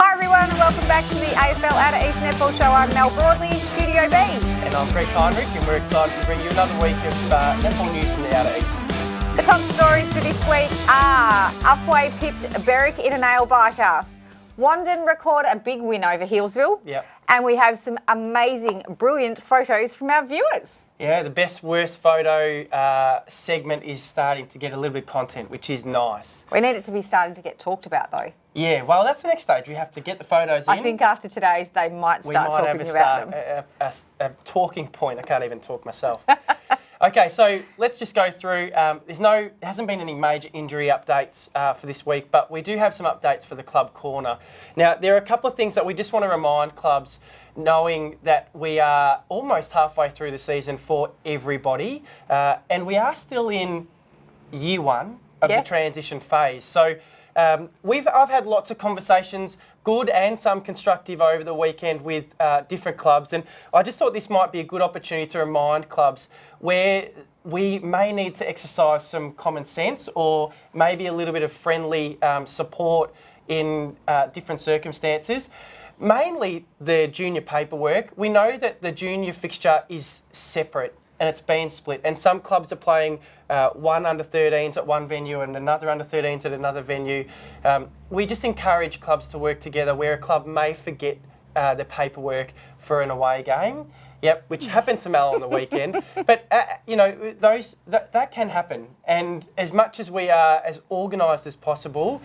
Hi everyone and welcome back to the AFL Outer East Netball Show. I'm Mel Broadley, Studio B. And I'm Greg Heinrich, and we're excited to bring you another week of netball news from the Outer East. The top stories for this week are Upwey pipped Berwick in a nail biter. Wandon record a big win over Healesville. Yep. And we have some amazing, brilliant photos from our viewers. Yeah, the best worst photo segment is starting to get a little bit of content, which is nice. We need it to be starting to get talked about though. Yeah, well, that's the next stage. We have to get the photos in. I think after today's, they might start talking about them. A talking point. I can't even talk myself. Okay, so let's just go through. There hasn't been any major injury updates for this week, but we do have some updates for the club corner. Now, there are a couple of things that we just want to remind clubs, knowing that we are almost halfway through the season for everybody, and we are still in year one of the transition phase. So I've had lots of conversations, good and some constructive, over the weekend with different clubs, and I just thought this might be a good opportunity to remind clubs where we may need to exercise some common sense or maybe a little bit of friendly support in different circumstances. Mainly the junior paperwork. We know that the junior fixture is separate and it's been split, and some clubs are playing one under-13s at one venue and another under-13s at another venue. We just encourage clubs to work together where a club may forget the paperwork for an away game. Yep, which happened to Mel on the weekend. But, that can happen. And as much as we are as organised as possible,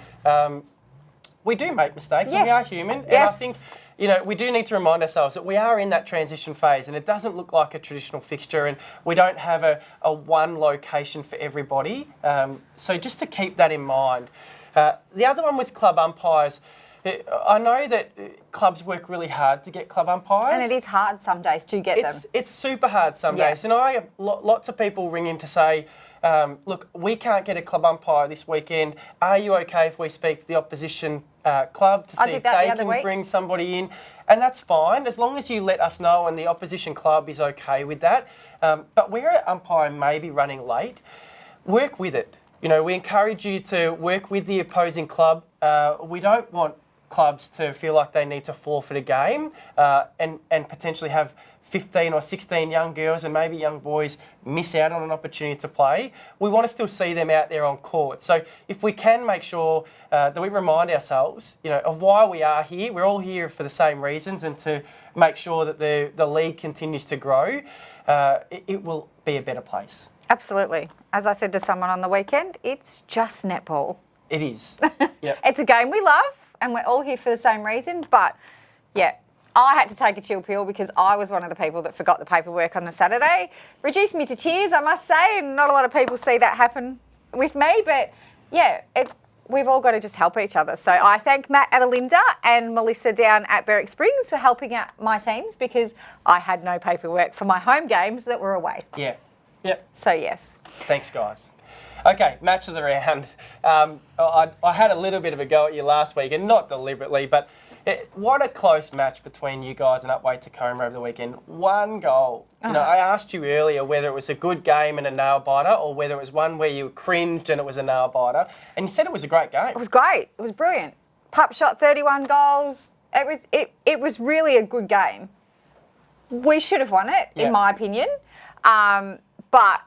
we do make mistakes and we are human. Yes. And I think, we do need to remind ourselves that we are in that transition phase and it doesn't look like a traditional fixture and we don't have a one location for everybody. So just to keep that in mind. The other one was club umpires. I know that clubs work really hard to get club umpires. And it is hard some days to get them. It's super hard some days. And I have lots of people ring in to say, look, we can't get a club umpire this weekend. Are you okay if we speak to the opposition club to see if they can bring somebody in? And that's fine, as long as you let us know and the opposition club is okay with that. But where an umpire may be running late, work with it. We encourage you to work with the opposing club. We don't want clubs to feel like they need to forfeit a game and potentially have 15 or 16 young girls and maybe young boys miss out on an opportunity to play. We want to still see them out there on court. So if we can make sure that we remind ourselves, of why we are here, we're all here for the same reasons and to make sure that the league continues to grow, it will be a better place. Absolutely. As I said to someone on the weekend, it's just netball. It is. Yep. It's a game we love and we're all here for the same reason, but I had to take a chill pill because I was one of the people that forgot the paperwork on the Saturday. Reduced me to tears, I must say, and not a lot of people see that happen with me, but we've all got to just help each other. So I thank Matt at Alinda and Melissa down at Berwick Springs for helping out my teams because I had no paperwork for my home games that were away. Yeah. Yep. So yes. Thanks, guys. Okay, match of the round. I had a little bit of a go at you last week, and not deliberately, but what a close match between you guys and Upwey Tacoma over the weekend. One goal. I asked you earlier whether it was a good game and a nail biter or whether it was one where you cringed and it was a nail biter, and you said it was a great game. It was great. It was brilliant. Pup shot 31 goals. It was really a good game. We should have won it, in my opinion. But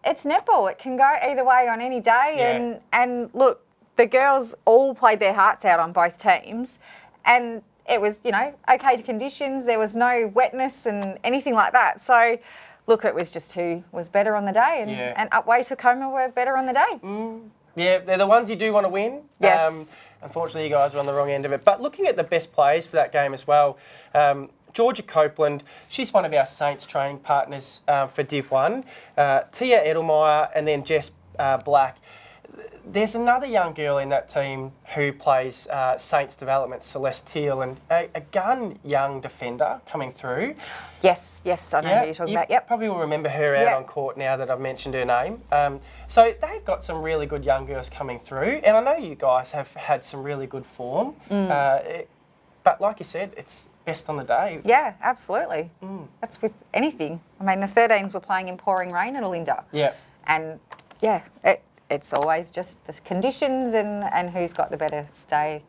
it's netball. It can go either way on any day. And look, the girls all played their hearts out on both teams. And it was, okay conditions. There was no wetness and anything like that. So, look, it was just who was better on the day. And Upwey Tacoma were better on the day. Yeah, they're the ones you do want to win. Yes. Unfortunately, you guys were on the wrong end of it. But looking at the best players for that game as well, Georgia Copeland, she's one of our Saints training partners for Div 1. Tia Edelmeyer and then Jess Black. There's another young girl in that team who plays Saints development, Celeste Teal, and a gun young defender coming through. Yes, I know who you're talking about. Yep. Probably will remember her out on court now that I've mentioned her name. So they've got some really good young girls coming through, and I know you guys have had some really good form. But like you said, it's best on the day. Yeah, absolutely. That's with anything. I mean, the 13s were playing in pouring rain at Alinda. Yeah. And it's always just the conditions and who's got the better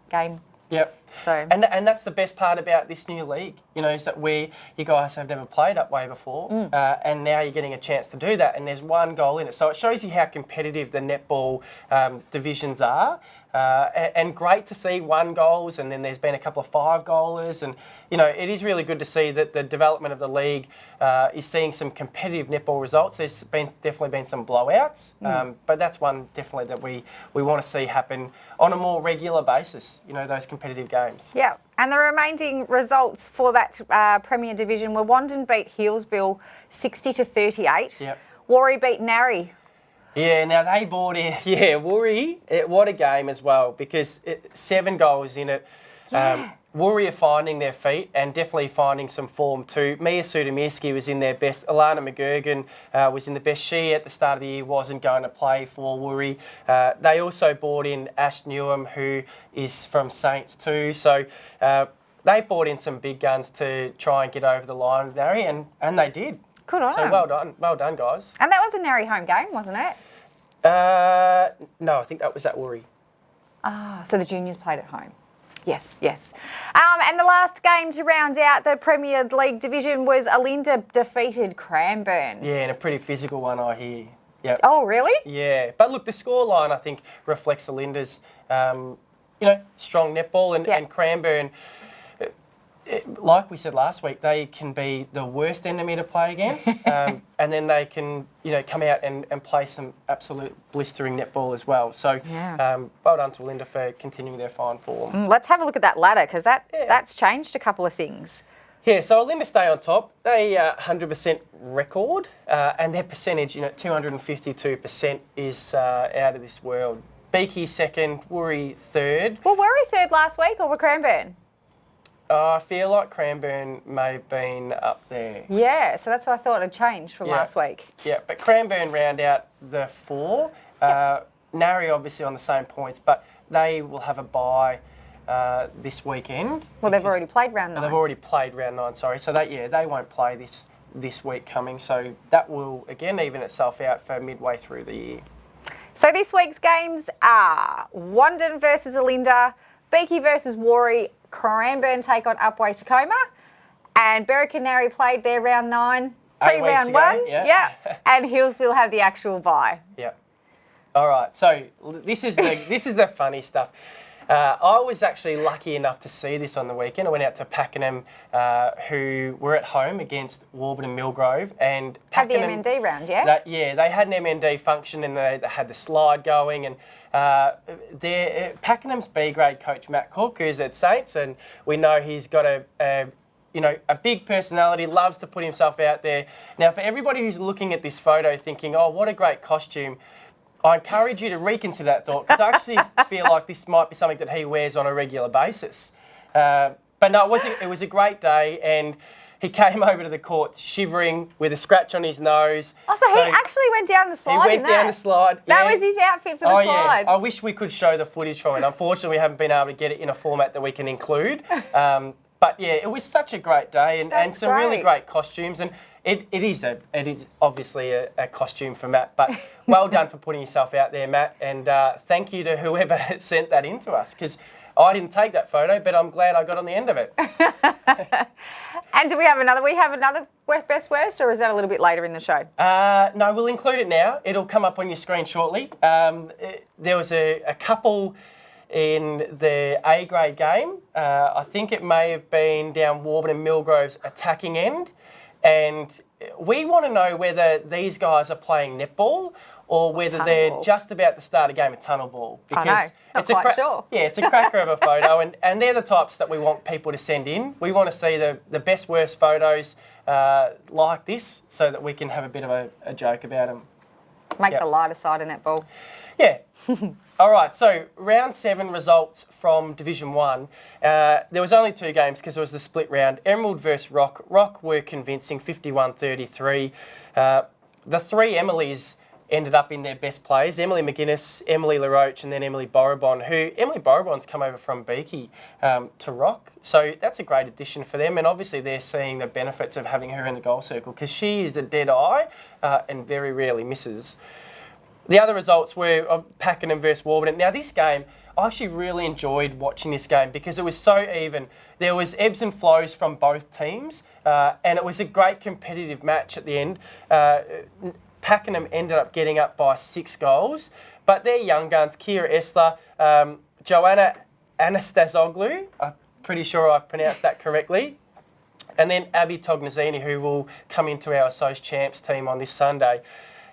game Yep. So And that's the best part about this new league, is that you guys have never played up way before, and now you're getting a chance to do that, and there's one goal in it. So it shows you how competitive the netball divisions are. And great to see 1 goals, and then there's been a couple of 5 goalers, and it is really good to see that the development of the league is seeing some competitive netball results. There's definitely been some blowouts, but that's one definitely that we want to see happen on a more regular basis. Those competitive games. yeah, and the remaining results for that Premier Division were Wandon beat Healesville 60-38. Yep. Warri beat Narry. Yeah, now they bought in. Yeah, Warri, what a game as well, because 7 goals in it. Yeah. Warri are finding their feet and definitely finding some form too. Mia Sudamirski was in their best. Alana McGurgan was in the best. She, at the start of the year, wasn't going to play for Warri. They also bought in Ash Newham, who is from Saints too. So they bought in some big guns to try and get over the line with Narry, and they did. Good on them. So well done, guys. And that was a Narry home game, wasn't it? No, I think that was at Warri. Ah, so the juniors played at home. Yes, yes. And the last game to round out the Premier League division was Alinda defeated Cranbourne. Yeah, and a pretty physical one, I hear. Yep. Oh, really? Yeah, but look, the scoreline I think reflects Alinda's, strong netball and Cranbourne. Like we said last week, they can be the worst enemy to play against, and then they can, come out and play some absolute blistering netball as well. So, well done to Alinda for continuing their fine form. Let's have a look at that ladder, because that's changed a couple of things. Yeah, so Alinda stay on top. They 100% record, and their percentage, 252% is out of this world. Beaky second, Warri third. Well, were we third last week, or were Cranbourne? I feel like Cranbourne may have been up there. Yeah, so that's what I thought had changed from last week. Yeah, but Cranbourne round out the 4. Narry obviously on the same points, but they will have a bye this weekend. Well, they've already played round 9. They've already played round 9, sorry. So they won't play this week coming. So that will, again, even itself out for midway through the year. So this week's games are Wandon versus Alinda, Beaky versus Warri, Cranbourne take on Upwey Tacoma, and Berwick and Narry played their round 9, pre-round 1. Yeah. And Healesville have the actual bye. Yeah. All right. So this is the funny stuff. I was actually lucky enough to see this on the weekend. I went out to Pakenham, who were at home against Warburton and Millgrove, and Pakenham had the MND round, yeah? They had an MND function, and they had the slide going, and Pakenham's B grade coach Matt Cook, who's at Saints, and we know he's got a big personality, loves to put himself out there. Now, for everybody who's looking at this photo thinking, oh, what a great costume, I encourage you to reconsider that thought, because I actually feel like this might be something that he wears on a regular basis. But no, it was a great day, and he came over to the court shivering with a scratch on his nose. Oh, so he actually went down the slide. He went down the slide. That was his outfit for the slide. Yeah. I wish we could show the footage from it. Unfortunately, we haven't been able to get it in a format that we can include. But yeah, it was such a great day, and some really great costumes. And it is obviously a costume for Matt. But well done for putting yourself out there, Matt. And thank you to whoever sent that in to us, because I didn't take that photo, but I'm glad I got on the end of it. And do we have another? Best worst, or is that a little bit later in the show? No, we'll include it now. It'll come up on your screen shortly. There was a couple in the A grade game. I think it may have been down Warburton and Millgrove's attacking end, and we want to know whether these guys are playing netball or whether they're just about to start a game of tunnel ball. Because it's sure. Yeah, it's a cracker of a photo, and they're the types that we want people to send in. We want to see the best, worst photos like this, so that we can have a bit of a joke about them. Make the lighter side of netball. Yeah. All right, so round 7 results from Division 1. There was only 2 games because it was the split round. Emerald versus Rock. Rock were convincing, 51-33. The 3 Emilys ended up in their best plays. Emily McGuinness, Emily LaRoche, and then Emily Borrabon, Emily Borrabon's come over from Beaky to Rock. So that's a great addition for them, and obviously they're seeing the benefits of having her in the goal circle, because she is a dead eye and very rarely misses. The other results were of Pakenham versus Warburton. Now, this game, I actually really enjoyed watching this game because it was so even. There was ebbs and flows from both teams, and it was a great competitive match at the end. Pakenham ended up getting up by 6 goals, but their young guns, Kira Essler, Joanna Anastasoglu, I'm pretty sure I've pronounced that correctly, and then Abby Tognazini, who will come into our Assoc Champs team on this Sunday.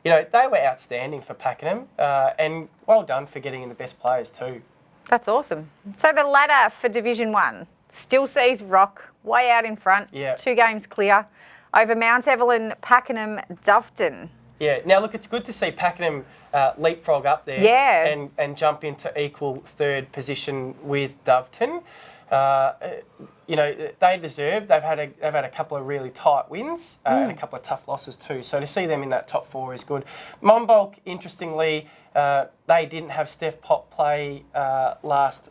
You know, they were outstanding for Pakenham, and well done for getting in the best players too. That's awesome. So the ladder for Division 1 still sees Rock way out in front, 2 games clear, over Mount Evelyn, Pakenham, Doveton. Yeah, now look, it's good to see Pakenham leapfrog up there and jump into equal third position with Doveton. You know, they deserve. They've had a couple of really tight wins and a couple of tough losses too. So to see them in that top 4 is good. Monbulk, interestingly, they didn't have Steph Pop play last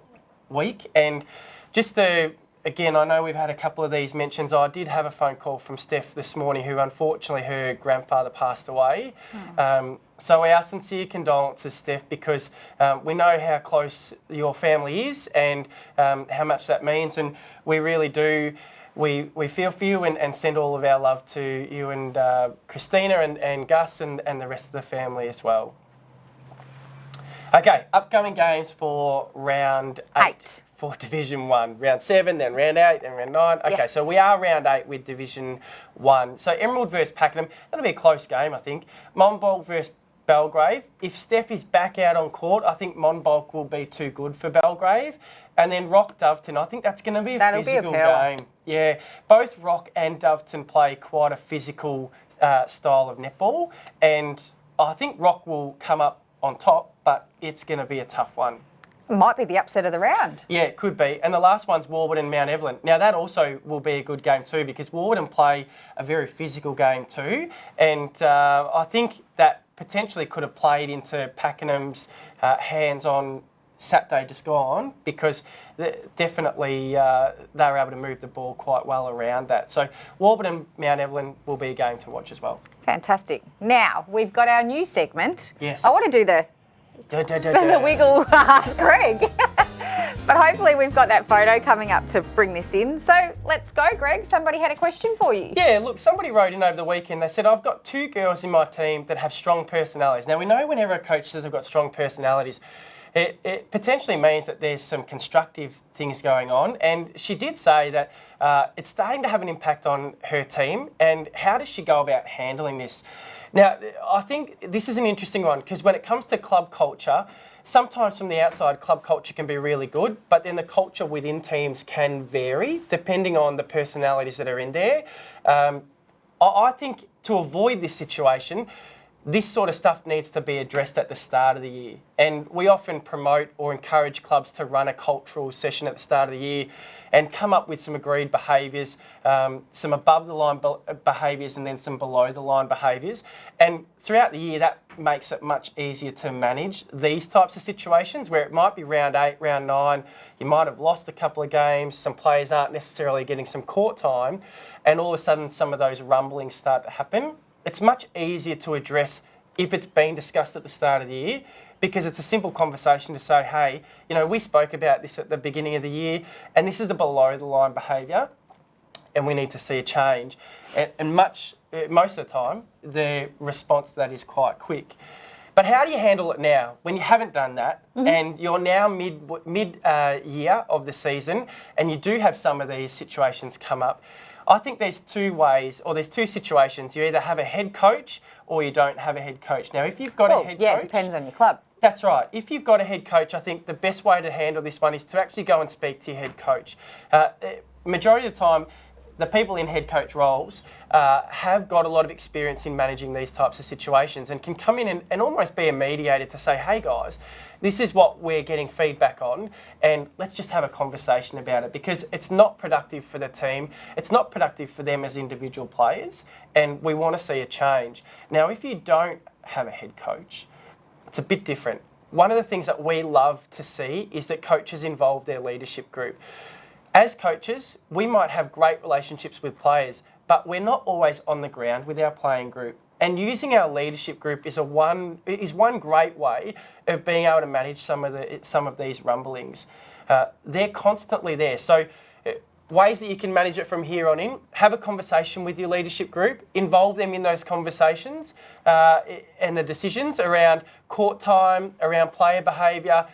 week, and just again, I know we've had a couple of these mentions. I did have a phone call from Steph this morning, who unfortunately her grandfather passed away. So our sincere condolences, Steph, because we know how close your family is and how much that means, and we really do. We feel for you and send all of our love to you and Christina and Gus and the rest of the family as well. Okay, upcoming games for round 8. For Division 1. Round 7, then round 8, then round 9. Okay, so we are round 8 with Division 1. So Emerald versus Pakenham, that'll be a close game, I think. Monbulk versus Belgrave. If Steph is back out on court, I think Monbulk will be too good for Belgrave. And then Rock Doveton, I think that's going to be a physical game. Yeah, both Rock and Doveton play quite a physical style of netball. And I think Rock will come up on top, but it's going to be a tough one. Might be the upset of the round. Yeah, it could be. And the last one's Warburton and Mount Evelyn. Now, that also will be a good game too, because Warburton play a very physical game too. And I think that potentially could have played into Pakenham's hands on Saturday just gone, because definitely they were able to move the ball quite well around that. So Warburton and Mount Evelyn will be a game to watch as well. Fantastic. Now, we've got our new segment. Yes. I want to do the wiggle ask Greg. But hopefully we've got that photo coming up to bring this in. So let's go, Greg. Somebody had a question for you. Yeah, look, somebody wrote in over the weekend. They said, I've got 2 girls in my team that have strong personalities. Now, we know whenever a coach says I've got strong personalities, it potentially means that there's some constructive things going on. And she did say that it's starting to have an impact on her team. And how does she go about handling this? Now, I think this is an interesting one, because when it comes to club culture, sometimes from the outside, club culture can be really good, but then the culture within teams can vary depending on the personalities that are in there. I think to avoid this situation, this sort of stuff needs to be addressed at the start of the year. And we often promote or encourage clubs to run a cultural session at the start of the year and come up with some agreed behaviours, some above the line behaviours and then some below the line behaviours. And throughout the year, that makes it much easier to manage these types of situations where it might be round 8, round 9, you might have lost a couple of games, some players aren't necessarily getting some court time, and all of a sudden some of those rumblings start to happen. It's much easier to address if it's been discussed at the start of the year, because it's a simple conversation to say, hey, you know, we spoke about this at the beginning of the year, and this is the below the line behaviour, and we need to see a change. And most of the time, the response to that is quite quick. But how do you handle it now when you haven't done that and you're now mid year of the season and you do have some of these situations come up? I think there's 2 ways, or there's 2 situations. You either have a head coach or you don't have a head coach. Now, if you've got a head coach... Yeah, it depends on your club. That's right. If you've got a head coach, I think the best way to handle this one is to actually go and speak to your head coach. Majority of the time, the people in head coach roles have got a lot of experience in managing these types of situations and can come in and almost be a mediator to say, hey guys, this is what we're getting feedback on, and let's just have a conversation about it, because it's not productive for the team, it's not productive for them as individual players, and we want to see a change. Now, if you don't have a head coach, it's a bit different. One of the things that we love to see is that coaches involve their leadership group. As coaches, we might have great relationships with players, but we're not always on the ground with our playing group. And using our leadership group is one great way of being able to manage some of these rumblings. They're constantly there. So ways that you can manage it from here on in: have a conversation with your leadership group, involve them in those conversations and the decisions around court time, around player behaviour.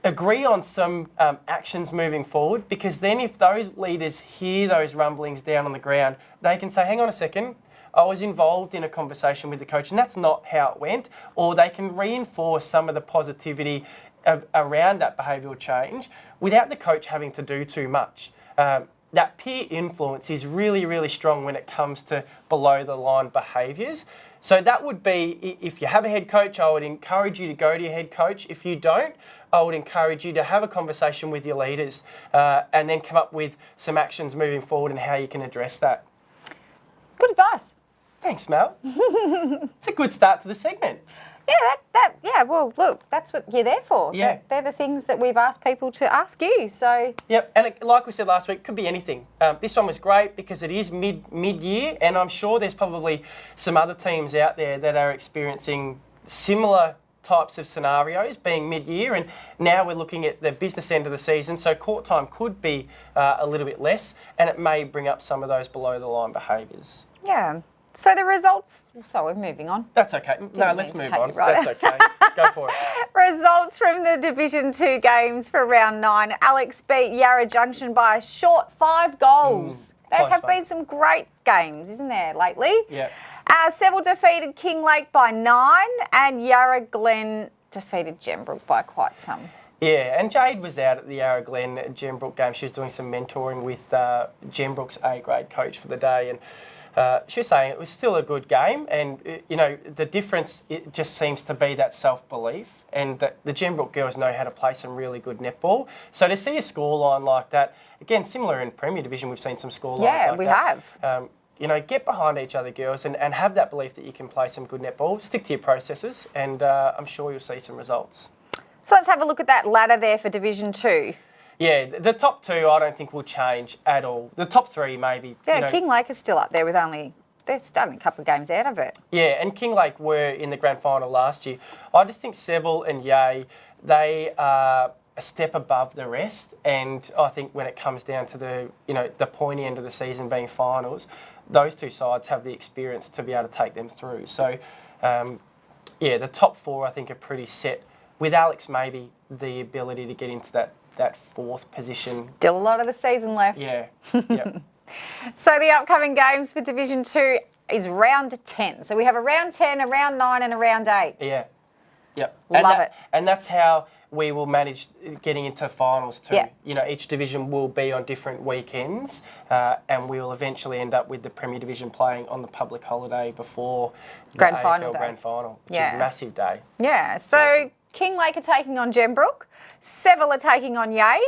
Agree on some actions moving forward, because then if those leaders hear those rumblings down on the ground, they can say, hang on a second, I was involved in a conversation with the coach and that's not how it went. Or they can reinforce some of the positivity around that behavioural change without the coach having to do too much. That peer influence is really, really strong when it comes to below the line behaviours. So that would be, if you have a head coach, I would encourage you to go to your head coach. If you don't, I would encourage you to have a conversation with your leaders and then come up with some actions moving forward and how you can address that. Good advice. Thanks, Mel. It's a good start to the segment. Yeah, well, look, that's what you're there for. Yeah. They're the things that we've asked people to ask you, so... Yep, and like we said last week, it could be anything. This one was great because it is mid-year, and I'm sure there's probably some other teams out there that are experiencing similar types of scenarios being mid-year, and now we're looking at the business end of the season, so court time could be a little bit less, and it may bring up some of those below-the-line behaviours. Yeah. So the results... So we're moving on. That's okay. No, let's move on. Right. That's okay. Go for it. Results from the Division 2 games for round 9. Alex beat Yarra Junction by a short 5 goals. There have been some great games, isn't there, lately? Yeah. Seville defeated Kinglake by 9 and Yarra Glen defeated Gembrook by quite some. Yeah, and Jade was out at the Yarra Glen Gembrook game. She was doing some mentoring with Gembrook's A-grade coach for the day, and she was saying it was still a good game, and the difference, it just seems to be that self-belief, and that the Gembrook girls know how to play some really good netball. So to see a scoreline like that, again, similar in Premier Division, we've seen some scorelines like that. Yeah, we have. Get behind each other, girls, and have that belief that you can play some good netball. Stick to your processes, and I'm sure you'll see some results. So let's have a look at that ladder there for Division 2. Yeah, the top 2 I don't think will change at all. The top 3 maybe. Yeah, Kinglake is still up there with they're starting a couple of games out of it. Yeah, and Kinglake were in the grand final last year. I just think Seville and Yea, they are a step above the rest, and I think when it comes down to the pointy end of the season being finals, those 2 sides have the experience to be able to take them through. So, the top 4 I think are pretty set, with Alex maybe the ability to get into that 4th position. Still a lot of the season left. Yeah. Yep. So the upcoming games for Division 2 is round 10. So we have a round 10, a round 9 and a round 8. Yeah. Yep. Love it. And that's how we will manage getting into finals too. Yeah. Each division will be on different weekends, and we will eventually end up with the Premier Division playing on the public holiday before the Grand AFL final day. Grand Final, which is a massive day. Yeah. So Kinglake are taking on Gembrook, Seville are taking on Yea,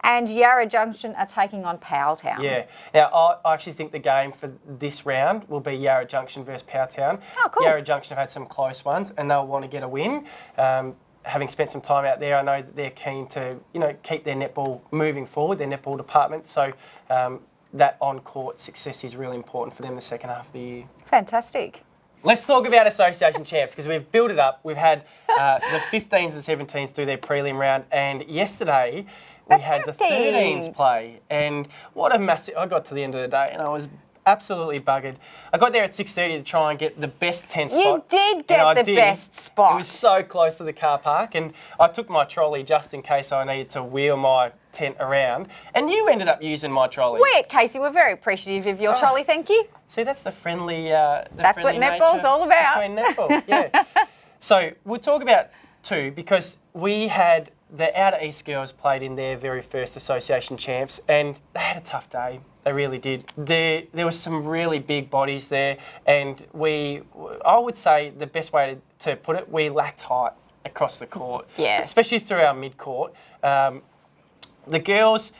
and Yarra Junction are taking on Powelltown. Yeah. Now, I actually think the game for this round will be Yarra Junction versus Powelltown. Oh, cool. Yarra Junction have had some close ones, and they'll want to get a win. Having spent some time out there, I know that they're keen to, keep their netball moving forward, their netball department. So that on-court success is really important for them the second half of the year. Fantastic. Let's talk about association champs, because we've built it up. We've had the 15s and 17s do their prelim round, and yesterday we had the 13s play. And what a massive... I got to the end of the day and I was absolutely buggered. I got there at 6:30 to try and get the best tent spot. You did get the best spot. It was so close to the car park, and I took my trolley just in case I needed to wheel my tent around, and you ended up using my trolley. We at Casey were very appreciative of your trolley, thank you. See, that's the friendly that's what netball's all about. Between netball, yeah. So we'll talk about 2, because we had the Outer East girls played in their very first association champs, and they had a tough day. They really did. There was some really big bodies there, and I would say the best way to put it, we lacked height across the court. Yeah. Especially through our mid-court. The girls,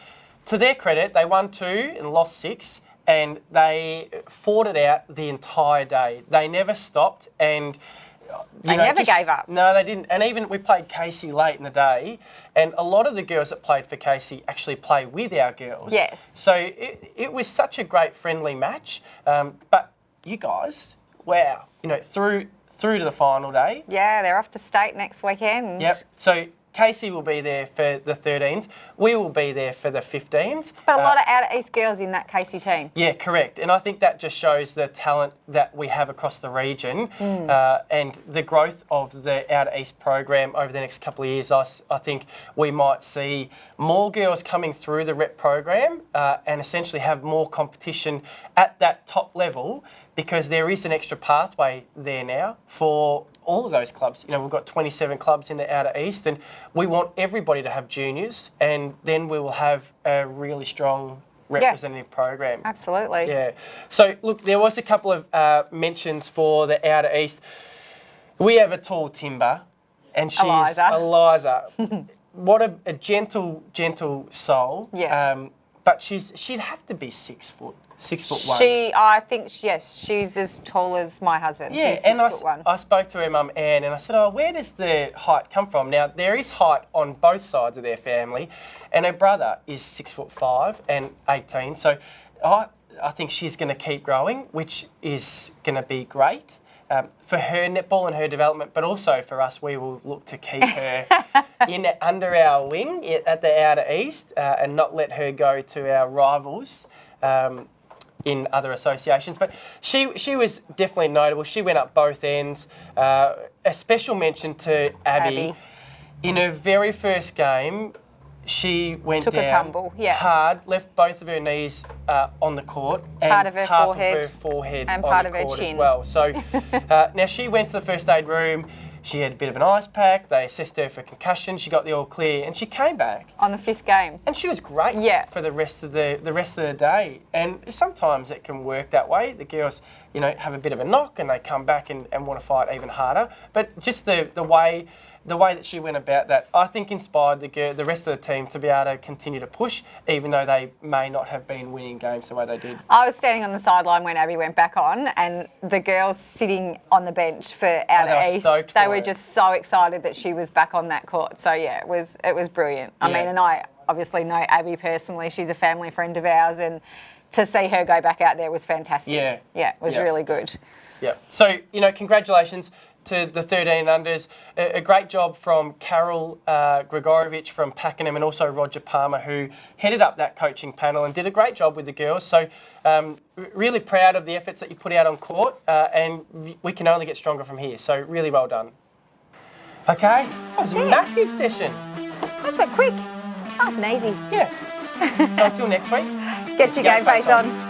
to their credit, they won 2 and lost 6, and they fought it out the entire day. They never stopped, and... They never gave up. No, they didn't. And even we played Casey late in the day, and a lot of the girls that played for Casey actually play with our girls. Yes. So it was such a great friendly match. But you guys wow, through to the final day. Yeah, they're off to state next weekend. Yep. So Casey will be there for the 13s. We will be there for the 15s. But a lot of out east girls in that Casey team. Yeah, correct. And I think that just shows the talent that we have across the region and the growth of the out east program over the next couple of years. I think we might see more girls coming through the rep program and essentially have more competition at that top level, because there is an extra pathway there now for all of those clubs. We've got 27 clubs in the outer east, and we want everybody to have juniors, and then we will have a really strong representative program. Absolutely. Yeah. So look, there was a couple of mentions for the outer east. We have a tall timber, and she's Eliza. What a gentle soul. Yeah. But she'd have to be 6 foot. 6'1". I think, yes, she's as tall as my husband. Yeah, He's and 6'1". I spoke to her mum Anne, and I said, where does the height come from? Now, there is height on both sides of their family, and her brother is 6'5" and 18, so I think she's going to keep growing, which is going to be great for her netball and her development, but also for us. We will look to keep her under our wing at the outer east and not let her go to our rivals in other associations. But she was definitely notable. She went up both ends. A special mention to Abby. In her very first game, she went Took down a tumble, hard, left both of her knees on the court, and part of her half forehead, of her forehead and on part the of her court chin as well. So now she went to the first aid room. She had a bit of an ice pack. They assessed her for concussion. She got the all clear, and she came back on the 5th game. and she was great for the rest of the day. And sometimes it can work that way. The girls, have a bit of a knock and they come back and want to fight even harder. But just the way that she went about that, I think inspired the rest of the team to be able to continue to push, even though they may not have been winning games the way they did. I was standing on the sideline when Abby went back on, and the girls sitting on the bench for Outer East, they were just so excited that she was back on that court. So yeah, it was brilliant. I mean, and I obviously know Abby personally. She's a family friend of ours, and to see her go back out there was fantastic. Yeah, it was really good. Yeah. So, congratulations to the 13 unders. A great job from Carol Grigorovich from Pakenham, and also Roger Palmer, who headed up that coaching panel and did a great job with the girls. So really proud of the efforts that you put out on court, and we can only get stronger from here. So really well done. Okay, that was a massive session. That's been quick. Nice and easy. Yeah. So until next week. Get your game face on.